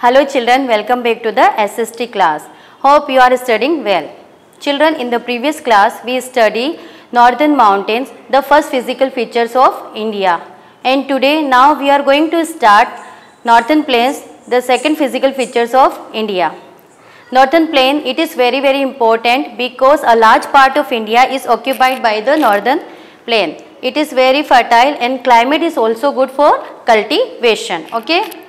Hello children, welcome back to the SST class. Hope you are studying well. Children, in the previous class we studied northern mountains, the first physical features of India. And today now we are going to start northern plains, the second physical features of India. Northern plain, it is very important because a large part of India is occupied by the northern plain. It is very fertile and climate is also good for cultivation. Okay.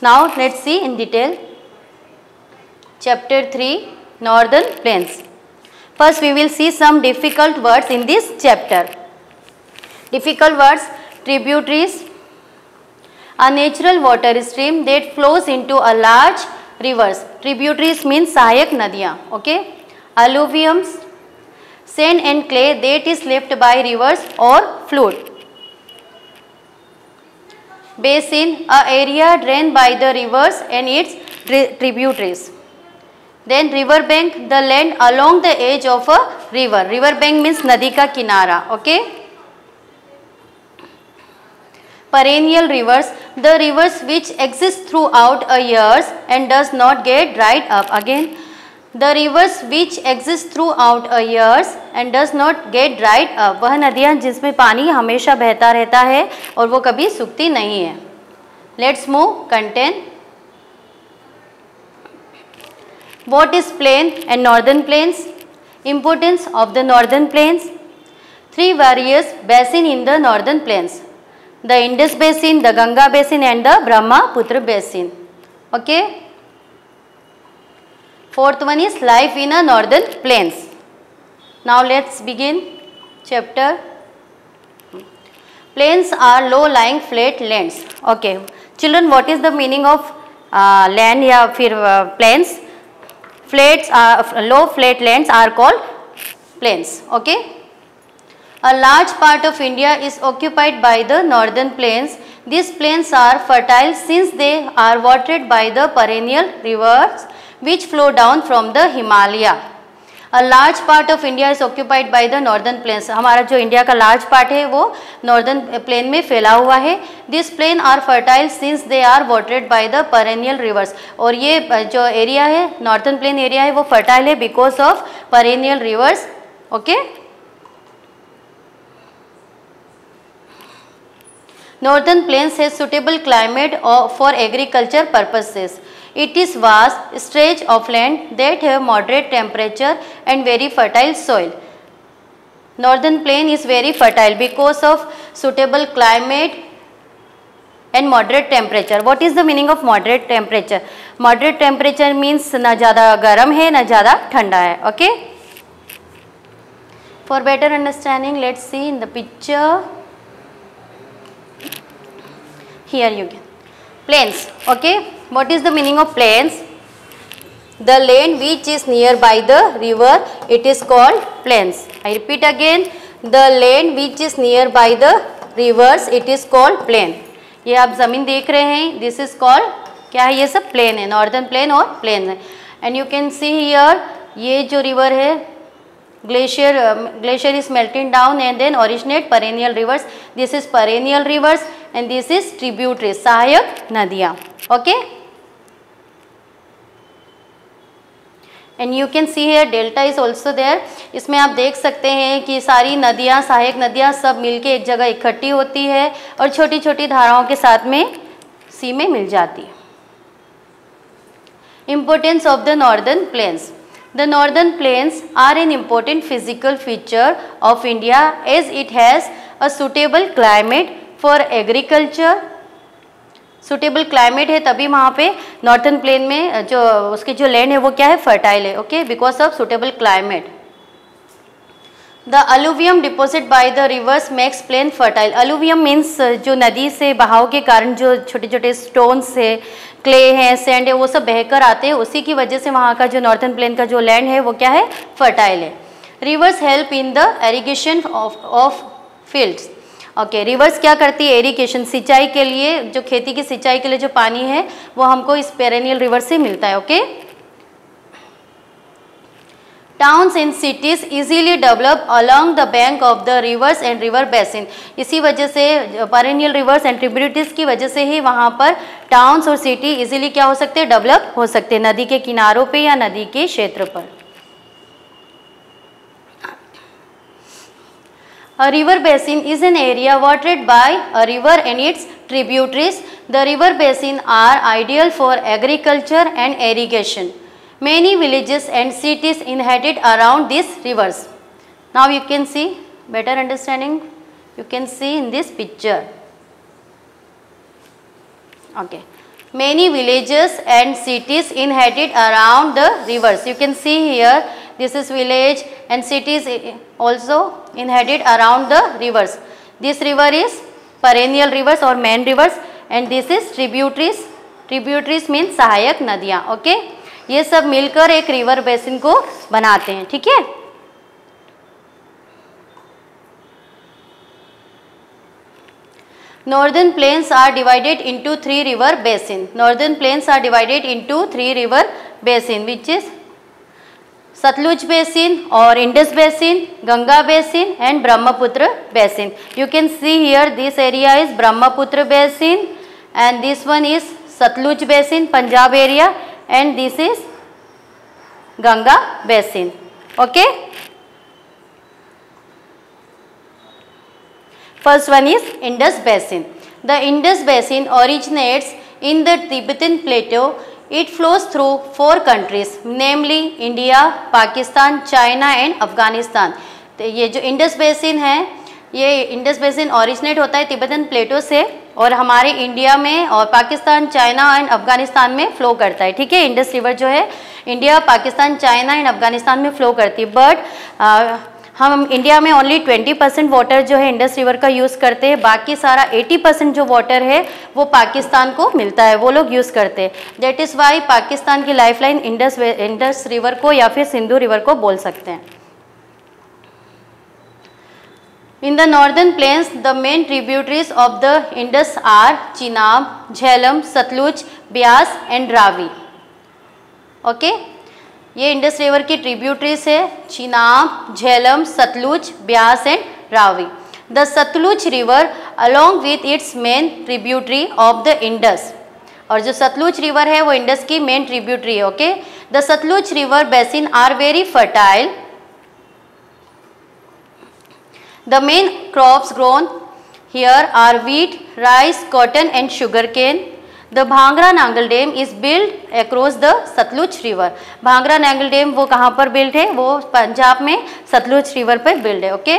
Now let's see in detail chapter 3 northern plains. First we will see some difficult words in this chapter. Difficult words: tributaries, a natural water stream that flows into a large rivers. Tributaries means सहायक नदियाँ. Okay. Alluviums, sand and clay that is left by rivers or flood. Basin, a area drained by the rivers and its tributaries. Then river bank, the land along the edge of a river. River bank means नदी का किनारा. Okay. Perennial rivers, the rivers which exist throughout a years and does not get dried up. Again, the rivers which exist throughout a years and does not get dried up. वह नदियाँ जिसमें पानी हमेशा बहता रहता है और वो कभी सूखती नहीं है. Let's move content. What is plain and northern plains? Importance of the northern plains. Three various basins in the northern plains: the Indus basin, the Ganga basin and the Brahmaputra basin. Okay. Fourth one is life in a northern plains. Now let's begin chapter. Plains are low-lying flat lands. Okay. Children, what is the meaning of land या फिर plains? Flats are low flat lands are called plains. Okay. A large part of India is occupied by the northern plains. These plains are fertile since they are watered by the perennial rivers which flow down from the Himalaya. A large part of India is occupied by the northern plains. हमारा जो India का large part है वो northern plain में फैला हुआ है. These plains are fertile since they are watered by the perennial rivers. और ये जो area है northern plain area है वो fertile है because of perennial rivers. Okay. Northern plains has suitable climate for agriculture purposes. It is vast stretch of land that have moderate temperature and very fertile soil. Northern plain is very fertile because of suitable climate and moderate temperature. What is the meaning of moderate temperature? Moderate temperature means ना ज़्यादा गर्म है ना ज़्यादा ठंडा है. Okay. For better understanding, let's see in the picture. Here you can. Plains. Okay. What is the meaning of plains? The land which is nearby the river, it is called plains. I repeat again. The land which is nearby the rivers, it is called plain. ये आप ज़मीन देख रहे हैं. This is called क्या है? ये सब plain है. Northern plain और plain है. And you can see here ये जो river है, glacier is melting down and then originate perennial rivers. This is perennial rivers and this is tributaries, सहायक नदियाँ. Okay. And you can see here delta is also there. इसमें आप देख सकते हैं कि सारी नदियाँ, सहायक नदियाँ सब मिलके एक जगह इकट्ठी होती है और छोटी छोटी धाराओं के साथ में सी में मिल जाती है. Importance of the northern plains. The northern plains are an important physical feature of India as it has a suitable climate for agriculture. Suitable climate है तभी वहाँ पे नॉर्थन प्लेन में जो उसकी जो लैंड है वो क्या है? फर्टाइल है. Okay. Because of suitable climate. The alluvium deposit by the rivers makes plain fertile. Alluvium means जो नदी से बहाव के कारण जो छोटे छोटे स्टोन्स है, क्ले है, सैंड है, वो सब बहकर आते हैं. उसी की वजह से वहाँ का जो नॉर्थन प्लेन का जो लैंड है वो क्या है? फर्टाइल है. Reverse help in the irrigation of fields. Okay. Reverse क्या करती है? इरिगेशन, सिंचाई के लिए, जो खेती की सिंचाई के लिए जो पानी है वो हमको इस पेरेनियल रिवर से मिलता है. Okay. Towns and cities easily develop along the bank of the rivers and river basin. इसी वजह से perennial rivers and tributaries की वजह से ही वहाँ पर towns और city easily क्या हो सकते हैं, develop हो सकते हैं, नदी के किनारों पे या नदी के क्षेत्र पर. A river basin is an area watered by a river and its tributaries. The river basin are ideal for agriculture and irrigation. Many villages and cities inhabited around these rivers. Now you can see better understanding. You can see in this picture. Okay. Many villages and cities inhabited around the rivers. You can see here. This is village and cities also inhabited around the rivers. This river is perennial rivers or main rivers, and this is tributaries. Tributaries means सहायक नदियाँ. Okay. ये सब मिलकर एक river basin को बनाते हैं. ठीक है. Northern plains are divided into 3 river basin. Northern plains are divided into 3 river basin, which is Satluj basin or Indus basin, Ganga basin and Brahmaputra basin. You can see here this area is Brahmaputra basin and this one is Satluj basin, Punjab area, and this is Ganga basin. Okay. First one is Indus basin. The Indus basin originates in the Tibetan plateau. It flows through 4 countries, namely India, Pakistan, China and Afghanistan. तो ये जो Indus basin है, ये Indus basin originate होता है Tibetan प्लेटो से और हमारे इंडिया में और पाकिस्तान, चाइना एंड अफगानिस्तान में फ्लो करता है. ठीक है. इंडस रिवर जो है India, Pakistan, China and Afghanistan में फ्लो करती है. बट हम इंडिया में ओनली 20% वाटर जो है इंडस रिवर का यूज़ करते हैं. बाकी सारा 80% जो वाटर है वो पाकिस्तान को मिलता है, वो लोग यूज़ करते हैं. दैट इज़ वाई पाकिस्तान की लाइफलाइन इंडस रिवर को या फिर सिंधु रिवर को बोल सकते हैं. In the northern plains, the main tributaries of the Indus are Chenab, Jhelum, Satluj, Beas and Ravi. Okay? ये इंडस रिवर की ट्रिब्यूटरीज है Chenab, Jhelum, Sutlej, Beas and Ravi. The Sutlej river along with its main tributary of the Indus. और जो Sutlej river है वो इंडस की main tributary है. Okay. The Sutlej river basin are very fertile. The main crops grown here are wheat, rice, cotton and sugar cane. The Bhangra Nangal Dam is built across the Satluj River. भांगरा Nangal dam वो कहाँ पर build है, वो पंजाब में Sutlej river पर build है. Okay.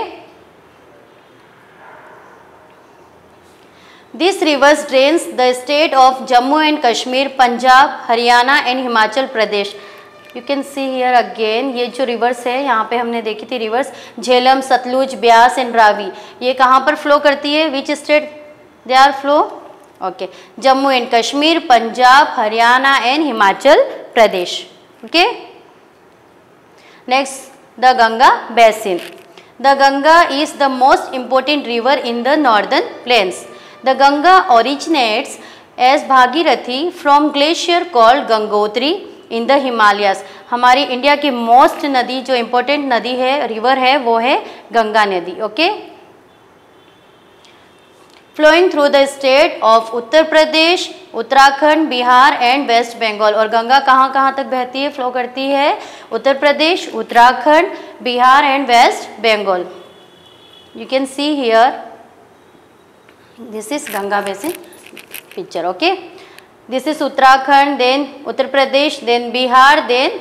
This river drains the state of Jammu and Kashmir, Punjab, Haryana and Himachal Pradesh. You can see here again ये जो रिवर्स है यहाँ पे हमने देखी थी रिवर्स झेलम, सतलुज, ब्यास एंड रावी. ये कहाँ पर फ्लो करती है, which state they are flow? Okay. Jammu and Kashmir, Punjab, Haryana and Himachal Pradesh. Okay. Next the Ganga basin. The Ganga is the most important river in the northern plains. The Ganga originates as Bhagirathi from glacier called Gangotri in the Himalayas. हमारी India की most नदी जो important नदी है, river है, वो है गंगा नदी. Okay. Flowing through the state of Uttar Pradesh, Uttarakhand, Bihar and West Bengal. और गंगा कहाँ कहाँ तक बहती है, फ्लो करती है? Uttar Pradesh, Uttarakhand, Bihar and West Bengal. You can see here this is Ganga basin picture. Okay. This is Uttarakhand, then Uttar Pradesh, then Bihar, then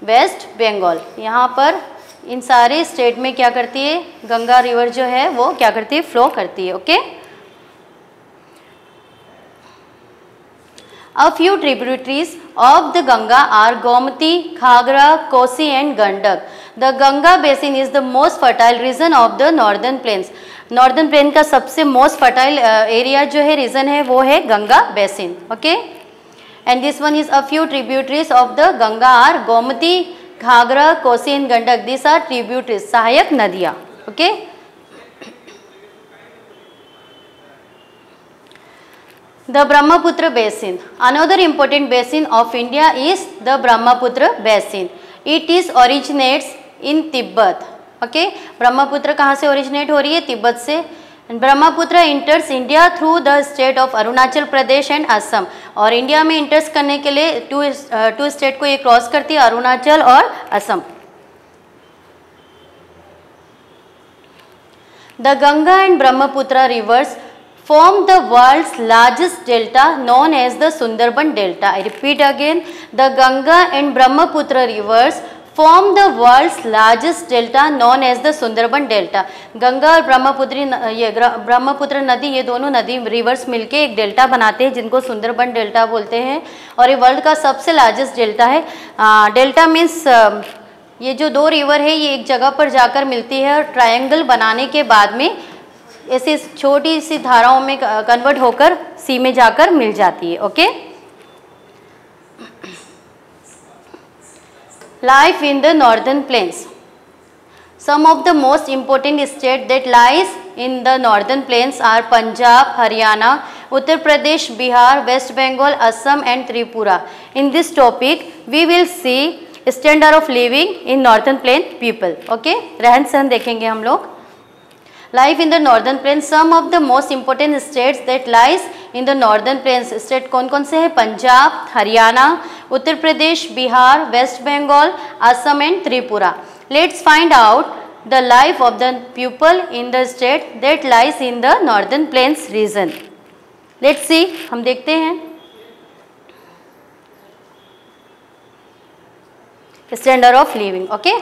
West Bengal. यहाँ पर इन सारे स्टेट में क्या करती है, गंगा रिवर जो है वो क्या करती है, फ्लो करती है. Okay. A few tributaries of the Ganga are Gomati, Ghagra, Kosi and Gandak. The Ganga basin is the most fertile region of the northern plains. Northern plain का सबसे मोस्ट फर्टाइल एरिया जो है, reason है, वो है Ganga basin. Okay. And this one is a few tributaries of the Ganga are Gomti, Ghaghara, Kosi and Gandak. This are tributaries, सहायक नदियाँ. Okay. The Brahmaputra basin. Another important basin of India is the Brahmaputra basin. It is originates in Tibet. Okay, Brahmaputra कहाँ से originate हो रही है? तिब्बत से। Brahmaputra इंटर्स India through the state of Arunachal Pradesh and Assam, और India में इंटर्स करने के लिए टू स्टेट को ये क्रॉस करती है, अरुणाचल और Assam. The Ganga and Brahmaputra reverse form the world's largest delta known as the Sundarban Delta. I repeat again, the Ganga and Brahmaputra rivers form the world's largest delta known as the Sundarban Delta. Ganga और ब्रह्मपुत्र नदी, ये दोनों नदी reverse मिलके एक delta बनाते हैं जिनको सुंदरबन डेल्टा बोलते हैं, और ये वर्ल्ड का सबसे लार्जेस्ट डेल्टा है। डेल्टा मीन्स ये जो दो रिवर है ये एक जगह पर जाकर मिलती है और ट्रायंगल बनाने के बाद में ऐसी छोटी सी धाराओं में कन्वर्ट होकर सी में जाकर मिल जाती है। Okay, life in the northern plains. Some of the most important state that lies in the northern plains are Punjab, Haryana, Uttar Pradesh, Bihar, waste Bengal, Assam and Tripura. In this topic we will see standard of living in northern plain people. Okay, रहन सहन देखेंगे हम लोग। Life in the northern plains, some of the most important states that lies in the northern plains. State कौन कौन से हैं? Punjab, Haryana, Uttar Pradesh, Bihar, waste Bengal, Assam and Tripura. Let's find out the life of the people in the state that lies in the northern plains region. Let's see, हम देखते हैं standard of living. Okay,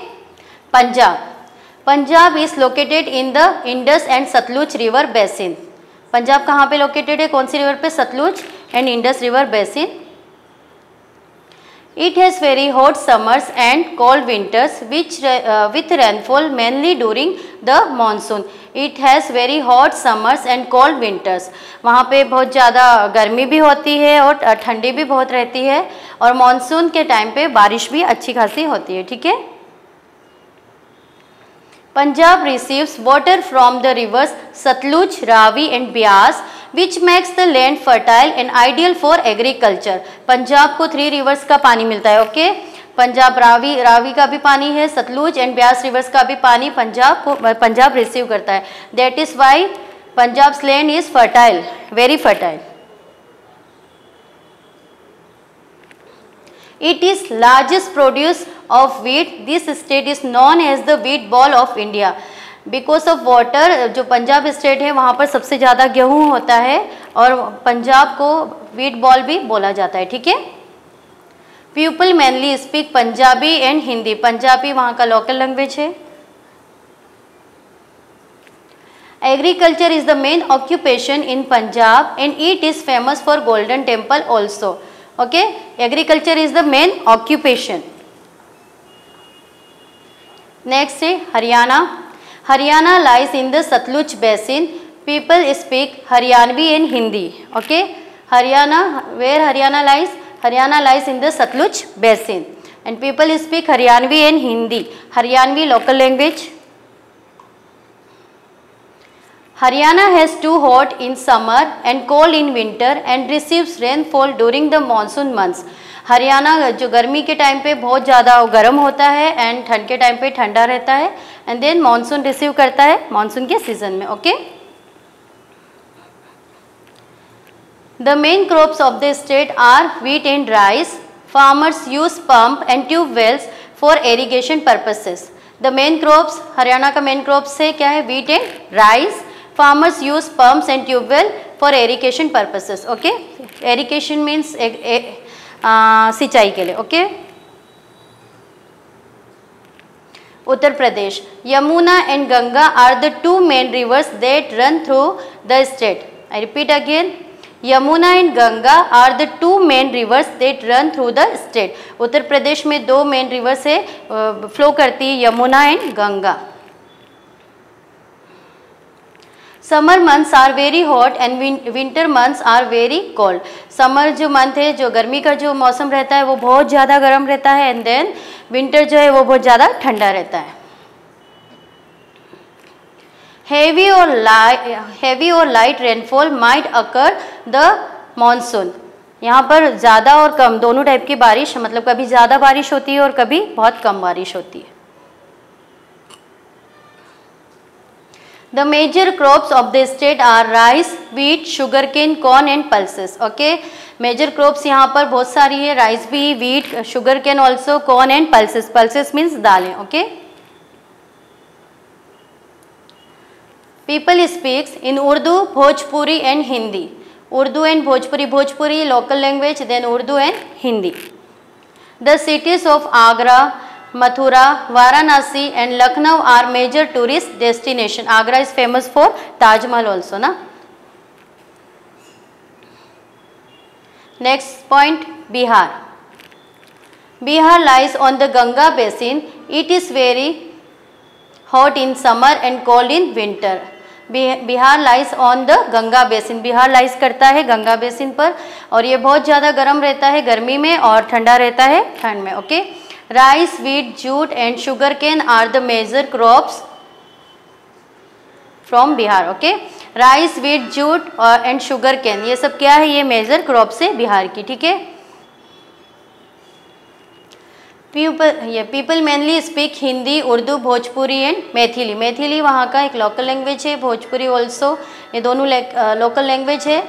Punjab. Punjab is located in the Indus and Sutlej river basin. Punjab कहाँ पे located है? कौन सी river पे? Sutlej and Indus river basin. It has very hot summers and cold winters with rainfall mainly during the monsoon. It has very hot summers and cold winters. वहाँ पे बहुत ज़्यादा गर्मी भी होती है और ठंडी भी बहुत रहती है, और मानसून के टाइम पे बारिश भी अच्छी खासी होती है। ठीक है। Punjab receives water from the rivers Satluj, Ravi and Beas, which makes the land fertile and ideal for agriculture. Punjab को 3 रिवर्स का पानी मिलता है। ओके, पंजाब रावी का भी पानी है, सतलुज एंड ब्यास रिवर्स का भी पानी पंजाब रिसीव करता है। That is why Punjab's land is fertile, very fertile. It is largest produce of wheat. This state is known as the wheat ball of India. Because of water, जो पंजाब स्टेट है वहाँ पर सबसे ज़्यादा गेहूँ होता है और पंजाब को व्हीट बॉल भी बोला जाता है। ठीक है। People mainly speak Punjabi and Hindi. Punjabi वहाँ का लोकल लैंग्वेज है। Agriculture is the main occupation in Punjab and it is famous for Golden Temple also. Okay, agriculture is the main occupation. Next है Haryana. Haryana lies in the Satluj basin. People speak Haryanvi and Hindi. Okay, Haryana, where Haryana lies? Haryana lies in the Satluj basin and people speak Haryanvi and Hindi. Haryanvi local language. Haryana has too hot in summer and cold in winter and receives rainfall during the monsoon months. Haryana जो गर्मी के time पे बहुत ज़्यादा गर्म होता है and ठंड के टाइम पे ठंडा रहता है एंड देन मानसून रिसीव करता है मानसून के सीजन में। Okay, the main crops of the state are wheat and rice. Farmers use pump and tube wells for irrigation purposes. The main crops, Haryana का मेन क्रॉप्स है क्या है? Wheat and rice. Farmers use pumps and tube well for irrigation purposes. Okay, irrigation means सिंचाई के लिए. Okay. Uttar Pradesh. Yamuna and Ganga are the 2 main rivers that run through the state. I repeat again. Yamuna and Ganga are the 2 main rivers that run through the state. Uttar Pradesh में 2 main rivers है flow करती है, Yamuna and Ganga. Summer months are very hot and winter months are very cold. Summer जो month है, जो गर्मी का जो मौसम रहता है वो बहुत ज़्यादा गर्म रहता है एंड देन विंटर जो है वो बहुत ज़्यादा ठंडा रहता है. हेवी और light rainfall might occur the monsoon. यहाँ पर ज़्यादा और कम दोनों टाइप की बारिश, मतलब कभी ज़्यादा बारिश होती है और कभी बहुत कम बारिश होती है। The major crops of the state are rice, wheat, sugarcane, corn and pulses. Okay, major crops यहाँ पर बहुत सारी है, राइस भी, wheat, sugarcane also, corn and pulses. Pulses means दालें. Okay. People speaks in Urdu, Bhojpuri and Hindi. Urdu and Bhojpuri, Bhojpuri local language, then Urdu and Hindi. The cities of Agra, Mathura, Varanasi and Lucknow are major tourist destination. Agra is famous for Taj Mahal also, na? Next point, Bihar. Bihar lies on the Ganga basin. It is very hot in summer and cold in winter. Bihar lies on the Ganga basin, Bihar lies करता है Ganga basin पर और ये बहुत ज़्यादा गर्म रहता है गर्मी में और ठंडा रहता है ठंड में। Okay, rice, wheat, jute and sugar cane are the major crops from Bihar. Okay, rice, wheat, jute and sugar cane, ये सब क्या है, ये मेजर क्रॉप्स है बिहार की। ठीक है, people mainly speak Hindi, Urdu, Bhojpuri and Maithili. Maithili वहाँ का एक लोकल लैंग्वेज है, भोजपुरी ऑल्सो, ये दोनों लोकल लैंग्वेज है।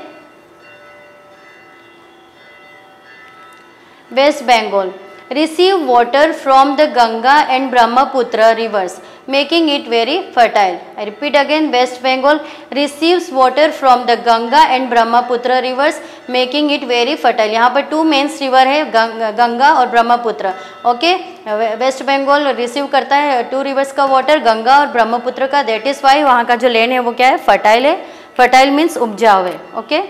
West Bengal receive water from the Ganga and Brahmaputra rivers, making it very fertile. I repeat again, West Bengal receives water from the Ganga and Brahmaputra rivers, making it very fertile. यहाँ पर to men's river है, गंगा और Brahmaputra. Okay, West Bengal receive करता है two rivers का water, Ganga और ब्रह्मपुत्र का, that is Y वहाँ का जो लैंड है वो क्या है, फर्टाइल है। फर्टाइल मीन्स उपजाऊ है। Okay,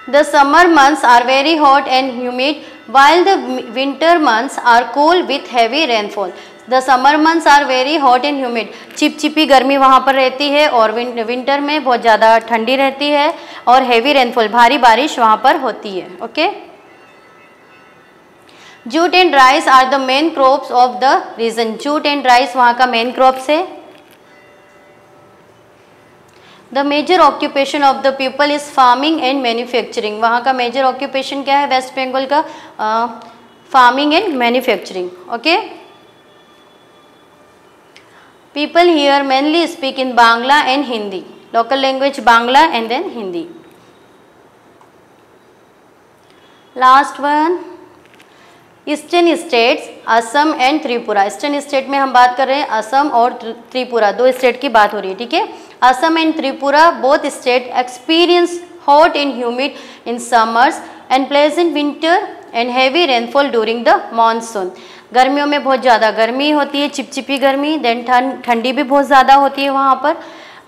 The summer months are very hot and humid, while the winter months are cool with heavy rainfall. The summer months are very hot and humid. चिपचिपी गर्मी वहाँ पर रहती है और विंटर में बहुत ज़्यादा ठंडी रहती है और हेवी रेनफॉल, भारी बारिश वहाँ पर होती है। Okay, jute and rice are the main crops of the region. Jute and rice वहाँ का मेन क्रॉप्स है। The major occupation of the people is farming and manufacturing. वहाँ का मेजर ऑक्यूपेशन क्या है वेस्ट बंगाल का, farming and manufacturing. Okay, people here mainly speak in Bangla and Hindi, local language Bangla and then Hindi. Last one, eastern states Assam and Tripura. Eastern state में हम बात कर रहे हैं असम और त्रिपुरा, दो स्टेट की बात हो रही है। ठीक है, Assam and Tripura both state experience hot and humid in summers and pleasant winter and heavy rainfall during the monsoon. गर्मियों में बहुत ज़्यादा गर्मी होती है, चिपचिपी गर्मी, देन ठंडी भी बहुत ज़्यादा होती है वहाँ पर,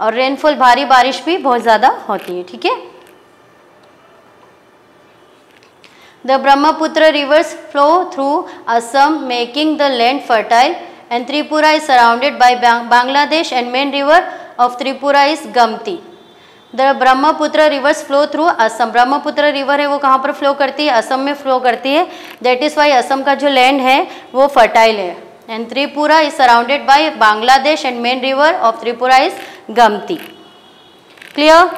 और रेनफॉल भारी बारिश भी बहुत ज़्यादा होती है। ठीक है, The Brahmaputra rivers flow through Assam, making the land fertile, and Tripura is surrounded by Bangladesh, and main river of Tripura is Gamti. The Brahmaputra rivers flow through Assam. Brahmaputra river है वो कहाँ पर flow करती है, असम में flow करती है, that is why Assam का जो land है वो fertile है, and Tripura is surrounded by Bangladesh, and main river of Tripura is Gamti. Clear?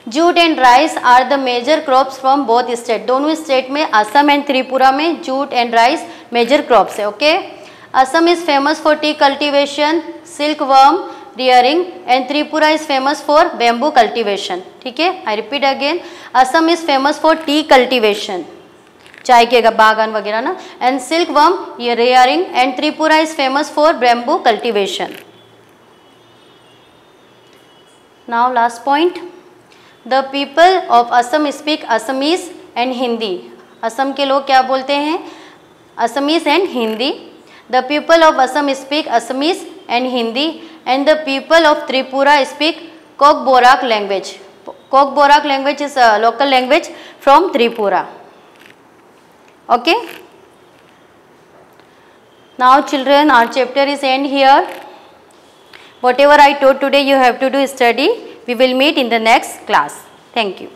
Jute and rice are the major crops from both state. दोनों स्टेट में Assam and Tripura में jute and rice major crops है। Okay, Assam is famous for tea cultivation, silkworm rearing, and Tripura is famous for bamboo cultivation. ठीक है, I repeat again, Assam is famous for tea cultivation, चाय के बागान वगैरह ना, and silkworm rearing, and Tripura is famous for bamboo cultivation. Now last point, the people of Assam speak Assamese and Hindi. Assam के लोग क्या बोलते हैं, Assamese and Hindi. The people of Assam speak Assamese and Hindi, and the people of Tripura speak Kokborok language. Kokborok language is a local language from Tripura. Okay, now children, our chapter is end here. Whatever I taught today you have to do study. We will meet in the next class. Thank you.